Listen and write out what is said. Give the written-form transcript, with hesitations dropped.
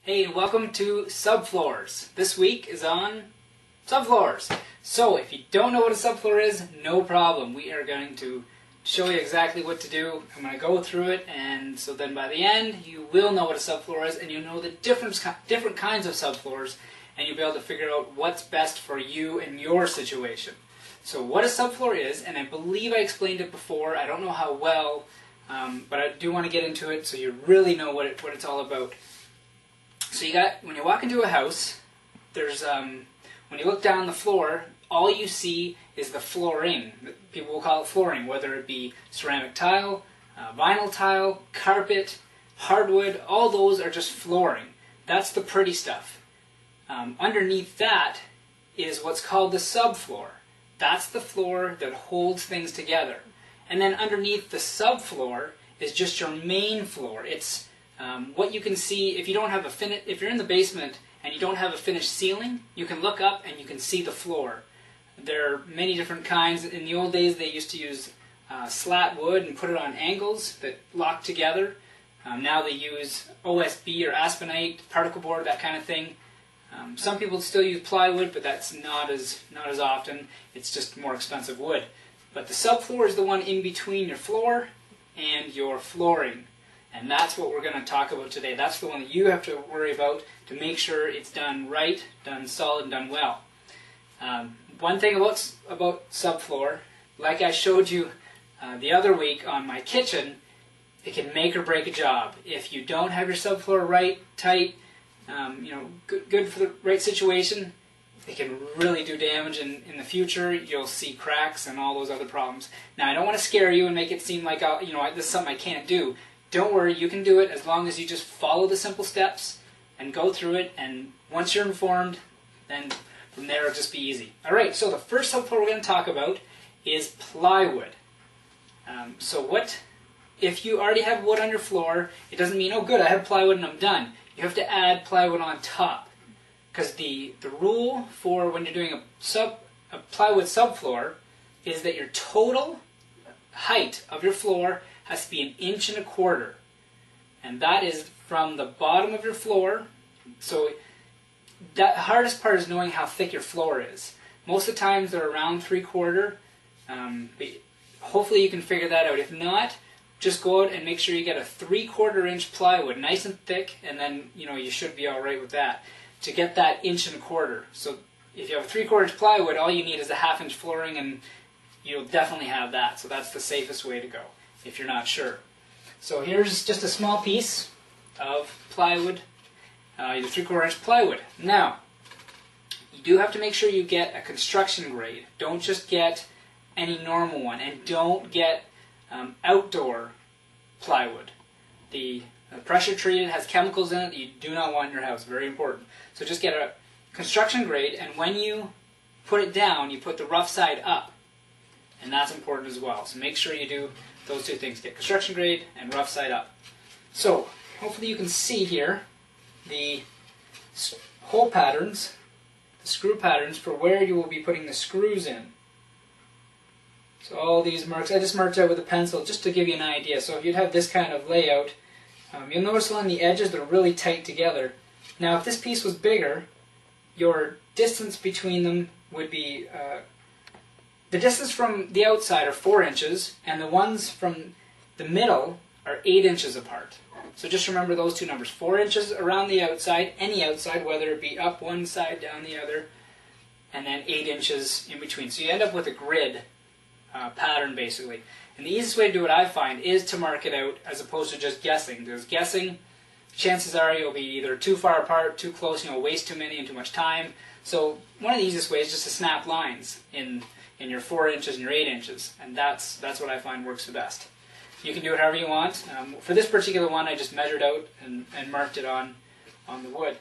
Hey, welcome to Subfloors. This week is on subfloors. So if you don't know what a subfloor is, no problem. We are going to show you exactly what to do. I'm going to go through it, and so then by the end you will know what a subfloor is, and you'll know the different kinds of subfloors, and you'll be able to figure out what's best for you and your situation. So what a subfloor is, and I believe I explained it before. I don't know how well, but I do want to get into it so you really know what it's all about. So when you walk into a house, there's when you look down the floor, all you see is the flooring. People will call it flooring, whether it be ceramic tile, vinyl tile, carpet, hardwood. All those are just flooring. That's the pretty stuff. Underneath that is what's called the subfloor. That's the floor that holds things together. And then underneath the subfloor is just your main floor. It's what you can see if you don't have if you're in the basement and you don't have a finished ceiling, you can look up and you can see the floor. There are many different kinds. In the old days, they used to use slat wood and put it on angles that lock together. Now they use OSB or aspenite, particle board, that kind of thing. Some people still use plywood, but that's not as often. It's just more expensive wood. But the subfloor is the one in between your floor and your flooring. And that's what we're going to talk about today. That's the one that you have to worry about to make sure it's done right, done solid, and done well. One thing about subfloor, like I showed you the other week on my kitchen, it can make or break a job. If you don't have your subfloor right, tight, good for the right situation, it can really do damage, and in the future you'll see cracks and all those other problems. Now, I don't want to scare you and make it seem like this is something I can't do. Don't worry, you can do it as long as you just follow the simple steps and go through it, and once you're informed, then from there it'll just be easy. Alright, so the first subfloor we're going to talk about is plywood. If you already have wood on your floor, it doesn't mean, oh good, I have plywood and I'm done. You have to add plywood on top. Because the rule for when you're doing a plywood subfloor is that your total height of your floor has to be 1.25 inches. And that is from the bottom of your floor. So the hardest part is knowing how thick your floor is. Most of the times they're around 3/4. But hopefully you can figure that out. If not, just go out and make sure you get a 3/4 inch plywood, nice and thick, and then you should be all right with that. To get that 1.25 inches. So if you have a 3/4 inch plywood, all you need is a 1/2 inch flooring, and you'll definitely have that. So that's the safest way to go if you're not sure. So here's just a small piece of plywood, either 3/4 inch plywood. Now, you do have to make sure you get a construction grade. Don't just get any normal one, and don't get outdoor plywood. The pressure treated has chemicals in it that you do not want in your house. Very important. So just get a construction grade, and when you put it down, you put the rough side up. And that's important as well. So make sure you do those two things. Get construction grade and rough side up. So hopefully you can see here the hole patterns, the screw patterns for where you will be putting the screws in. So all these marks, I just marked out with a pencil just to give you an idea. So if you'd have this kind of layout, you'll notice along the edges they're really tight together. Now if this piece was bigger, your distance between them would be, the distance from the outside are 4 inches, and the ones from the middle are 8 inches apart. So just remember those two numbers. 4 inches around the outside, any outside, whether it be up one side, down the other, and then 8 inches in between. So you end up with a grid pattern, basically. And the easiest way to do it, I find, is to mark it out as opposed to just guessing. Because guessing, chances are you'll be either too far apart, too close, waste too many and too much time. So one of the easiest ways is just to snap lines in your 4 inches and your 8 inches. And that's what I find works the best. You can do it however you want. For this particular one, I just measured out and marked it on the wood.